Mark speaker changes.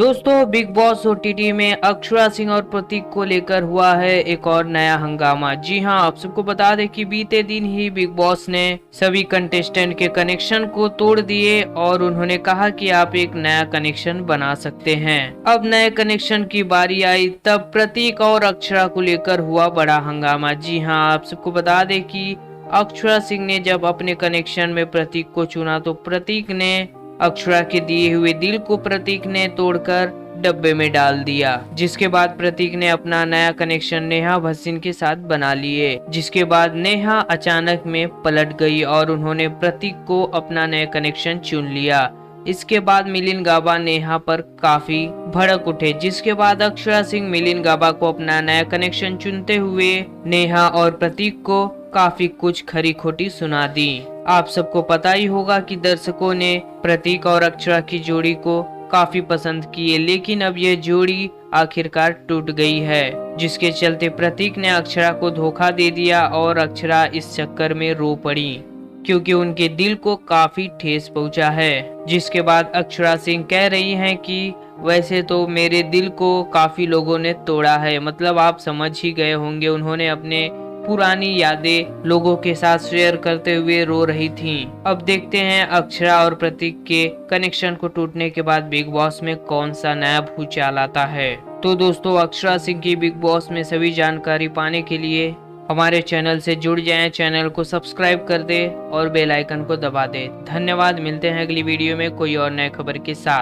Speaker 1: दोस्तों, big boss OTT में अक्षरा सिंह और प्रतीक को लेकर हुआ है एक और नया हंगामा। जी हां, आप सबको बता दें कि बीते दिन ही बिग बॉस ने सभी कंटेस्टेंट के कनेक्शन को तोड़ दिए और उन्होंने कहा कि आप एक नया कनेक्शन बना सकते हैं। अब नए कनेक्शन की बारी आई, तब प्रतीक और अक्षरा को लेकर हुआ बड़ा हंगामा। जी हां, आप सबको बता दें कि अक्षरा सिंह ने जब अपने कनेक्शन में प्रतीक को चुना तो प्रतीक ने अक्षरा के दिए हुए दिल को प्रतीक ने तोड़कर डब्बे में डाल दिया, जिसके बाद प्रतीक ने अपना नया कनेक्शन नेहा भसीन के साथ बना लिए। जिसके बाद नेहा अचानक में पलट गई और उन्होंने प्रतीक को अपना नया कनेक्शन चुन लिया। इसके बाद मिलिंद गाबा नेहा पर काफी भड़क उठे, जिसके बाद अक्षरा सिंह मिलिंद गाबा को अपना नया कनेक्शन चुनते हुए नेहा और प्रतीक को काफी कुछ खरी खोटी सुना दी। आप सबको पता ही होगा कि दर्शकों ने प्रतीक और अक्षरा की जोड़ी को काफी पसंद किए, लेकिन अब ये जोड़ी आखिरकार टूट गई है, जिसके चलते प्रतीक ने अक्षरा को धोखा दे दिया और अक्षरा इस चक्कर में रो पड़ी क्योंकि उनके दिल को काफी ठेस पहुंचा है। जिसके बाद अक्षरा सिंह कह रही हैं कि वैसे तो मेरे दिल को काफी लोगों ने तोड़ा है, मतलब आप समझ ही गए होंगे। उन्होंने अपने पुरानी यादें लोगों के साथ शेयर करते हुए रो रही थीं। अब देखते हैं अक्षरा और प्रतीक के कनेक्शन को टूटने के बाद बिग बॉस में कौन सा नया भूचाल आता है। तो दोस्तों, अक्षरा सिंह की बिग बॉस में सभी जानकारी पाने के लिए हमारे चैनल से जुड़ जाएं, चैनल को सब्सक्राइब कर दे और बेल आइकन को दबा दे। धन्यवाद। मिलते हैं अगली वीडियो में कोई और नए खबर के साथ।